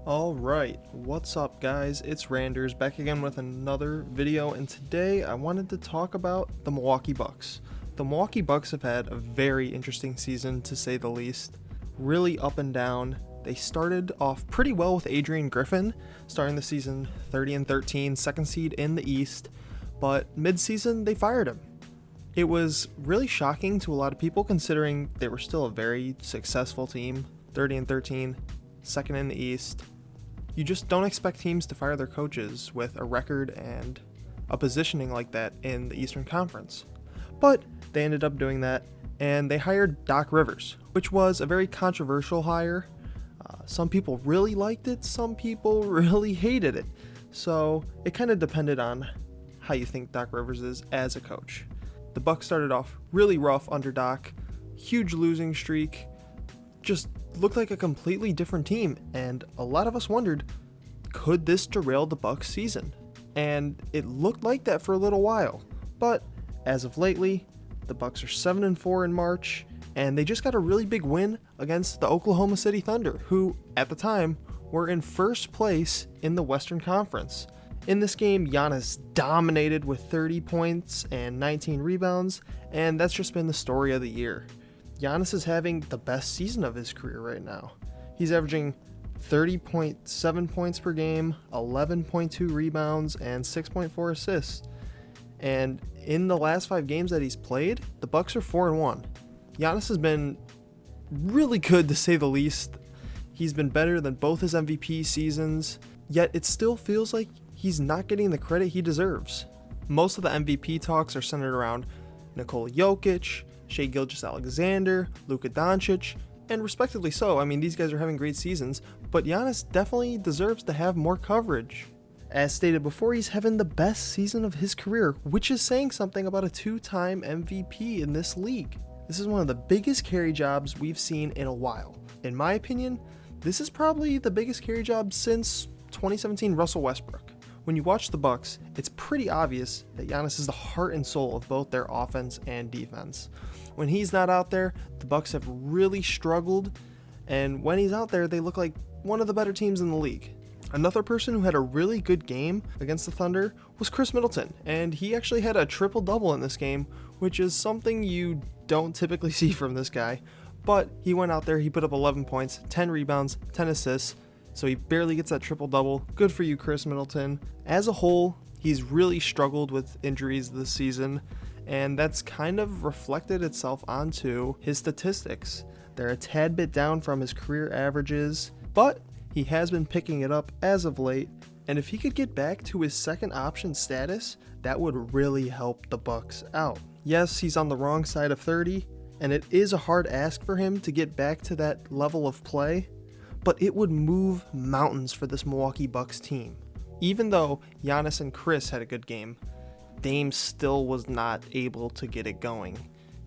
Alright, what's up guys? It's Randers back again with another video, and today I wanted to talk about the Milwaukee Bucks. The Milwaukee Bucks have had a very interesting season, to say the least. Really up and down. They started off pretty well with Adrian Griffin, starting the season 30-13, second seed in the East, but mid-season they fired him. It was really shocking to a lot of people considering they were still a very successful team, 30-13, second in the East. You just don't expect teams to fire their coaches with a record and a positioning like that in the Eastern Conference. But they ended up doing that, and they hired Doc Rivers, which was a very controversial hire. Some people really liked it, some people really hated it. So it kind of depended on how you think Doc Rivers is as a coach. The Bucks started off really rough under Doc, huge losing streak, just looked like a completely different team, and a lot of us wondered, could this derail the Bucks season? And it looked like that for a little while, but as of lately, the Bucks are 7-4 in March, and they just got a really big win against the Oklahoma City Thunder, who at the time were in first place in the Western Conference. In this game, Giannis dominated with 30 points and 19 rebounds, and that's just been the story of the year. Giannis is having the best season of his career right now. He's averaging 30.7 points per game, 11.2 rebounds, and 6.4 assists. And in the last 5 games that he's played, the Bucks are 4-1. Giannis has been really good, to say the least. He's been better than both his MVP seasons, yet it still feels like he's not getting the credit he deserves. Most of the MVP talks are centered around Nikola Jokic, Shai Gilgeous-Alexander, Luka Doncic, and respectively so. I mean, these guys are having great seasons, but Giannis definitely deserves to have more coverage. As stated before, he's having the best season of his career, which is saying something about a 2-time MVP in this league. This is one of the biggest carry jobs we've seen in a while. In my opinion, this is probably the biggest carry job since 2017 Russell Westbrook. When you watch the Bucks, it's pretty obvious that Giannis is the heart and soul of both their offense and defense. When he's not out there, the Bucks have really struggled, and when he's out there, they look like one of the better teams in the league. Another person who had a really good game against the Thunder was Chris Middleton, and he actually had a triple-double in this game, which is something you don't typically see from this guy. But he went out there, he put up 11 points, 10 rebounds, 10 assists, so he barely gets that triple-double. Good for you, Chris Middleton. As a whole, he's really struggled with injuries this season, and that's kind of reflected itself onto his statistics. They're a tad bit down from his career averages, but he has been picking it up as of late, and if he could get back to his second option status, that would really help the Bucks out. Yes, he's on the wrong side of 30, and it is a hard ask for him to get back to that level of play, but it would move mountains for this Milwaukee Bucks team. Even though Giannis and Chris had a good game, Dame still was not able to get it going.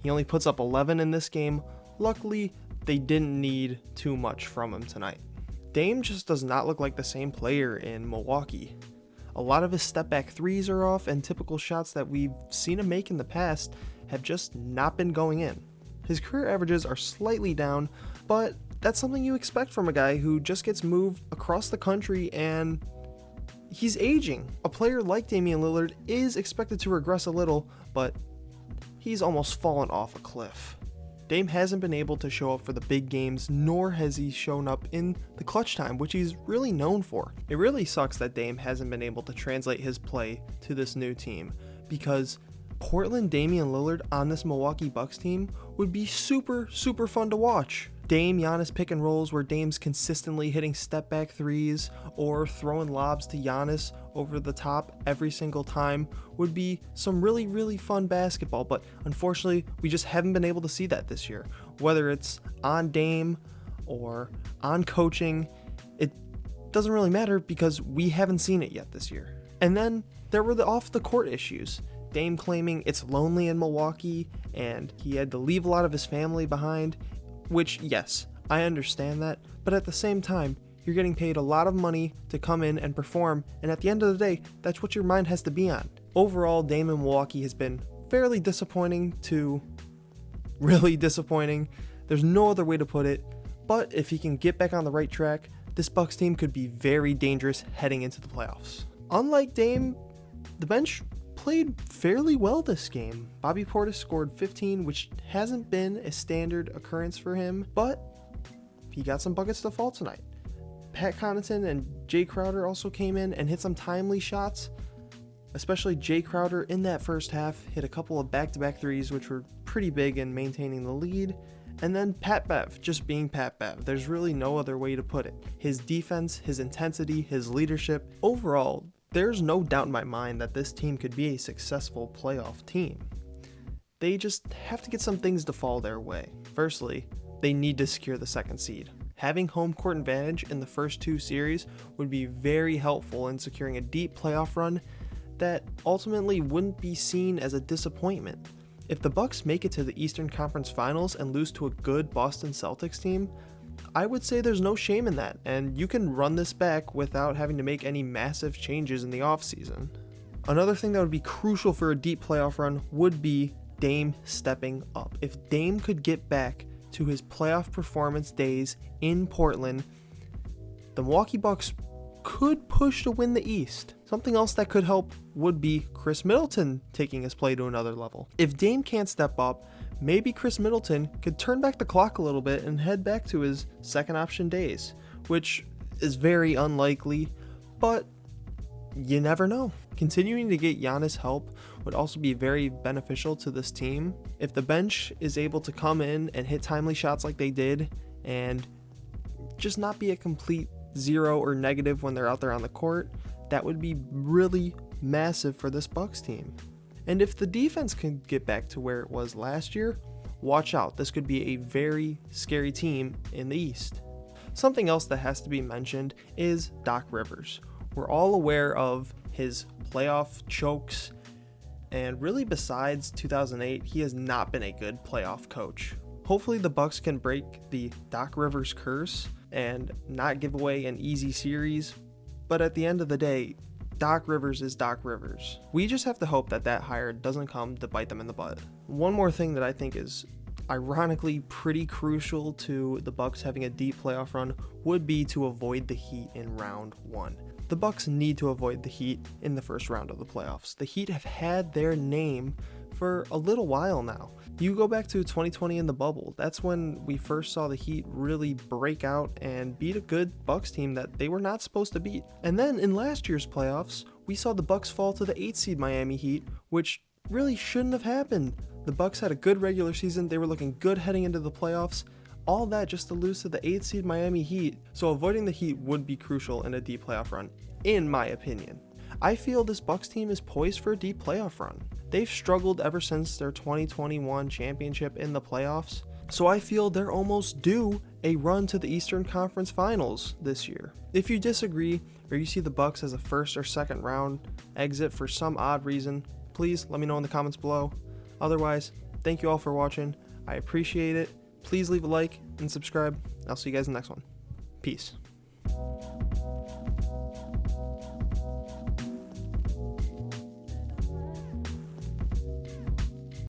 He only puts up 11 in this game. Luckily, they didn't need too much from him tonight. Dame just does not look like the same player in Milwaukee. A lot of his step-back threes are off, and typical shots that we've seen him make in the past have just not been going in. His career averages are slightly down, but that's something you expect from a guy who just gets moved across the country, and he's aging. A player like Damian Lillard is expected to regress a little, but he's almost fallen off a cliff. Dame hasn't been able to show up for the big games, nor has he shown up in the clutch time, which he's really known for. It really sucks that Dame hasn't been able to translate his play to this new team, because Portland Damian Lillard on this Milwaukee Bucks team would be super fun to watch. Dame Giannis pick and rolls where Dame's consistently hitting step back threes or throwing lobs to Giannis over the top every single time would be some really fun basketball, but unfortunately we just haven't been able to see that this year. Whether it's on Dame or on coaching, it doesn't really matter because we haven't seen it yet this year. And then there were the off the court issues. Dame claiming it's lonely in Milwaukee and he had to leave a lot of his family behind. Which, yes, I understand that, but at the same time, you're getting paid a lot of money to come in and perform, and at the end of the day, that's what your mind has to be on. Overall, Dame in Milwaukee has been fairly disappointing to really disappointing. There's no other way to put it, but if he can get back on the right track, this Bucks team could be very dangerous heading into the playoffs. Unlike Dame, the bench played fairly well this game. Bobby Portis scored 15, which hasn't been a standard occurrence for him, but he got some buckets to fall tonight. Pat Connaughton and Jay Crowder also came in and hit some timely shots, especially Jay Crowder in that first half hit a couple of back-to-back threes, which were pretty big in maintaining the lead. And then Pat Bev, just being Pat Bev. There's really no other way to put it. His defense, his intensity, his leadership, overall, there's no doubt in my mind that this team could be a successful playoff team. They just have to get some things to fall their way. Firstly, they need to secure the second seed. Having home court advantage in the first two series would be very helpful in securing a deep playoff run that ultimately wouldn't be seen as a disappointment. If the Bucks make it to the Eastern Conference Finals and lose to a good Boston Celtics team, I would say there's no shame in that, and you can run this back without having to make any massive changes in the offseason. Another thing that would be crucial for a deep playoff run would be Dame stepping up. If Dame could get back to his playoff performance days in Portland, the Milwaukee Bucks could push to win the East. Something else that could help would be Chris Middleton taking his play to another level. If Dame can't step up, maybe Chris Middleton could turn back the clock a little bit and head back to his second option days, which is very unlikely, but you never know. Continuing to get Giannis help would also be very beneficial to this team. If the bench is able to come in and hit timely shots like they did and just not be a complete zero or negative when they're out there on the court, that would be really massive for this Bucks team. And if the defense can get back to where it was last year, watch out. This could be a very scary team in the East. Something else that has to be mentioned is Doc Rivers. We're all aware of his playoff chokes, and really besides 2008, he has not been a good playoff coach. Hopefully the Bucks can break the Doc Rivers curse and not give away an easy series, but at the end of the day, Doc Rivers is Doc Rivers. We just have to hope that that hire doesn't come to bite them in the butt. One more thing that I think is ironically pretty crucial to the Bucks having a deep playoff run would be to avoid the Heat in round one. The Bucks need to avoid the Heat in the first round of the playoffs. The Heat have had their name for a little while now. You go back to 2020 in the bubble. That's when we first saw the Heat really break out and beat a good Bucks team that they were not supposed to beat. And then in last year's playoffs, we saw the Bucks fall to the 8th seed Miami Heat, which really shouldn't have happened. The Bucks had a good regular season. They were looking good heading into the playoffs. All that just to lose to the 8th seed Miami Heat. So avoiding the Heat would be crucial in a deep playoff run, in my opinion. I feel this Bucks team is poised for a deep playoff run. They've struggled ever since their 2021 championship in the playoffs, so I feel they're almost due a run to the Eastern Conference Finals this year. If you disagree, or you see the Bucks as a first or second round exit for some odd reason, please let me know in the comments below. Otherwise, thank you all for watching. I appreciate it. Please leave a like and subscribe. I'll see you guys in the next one. Peace.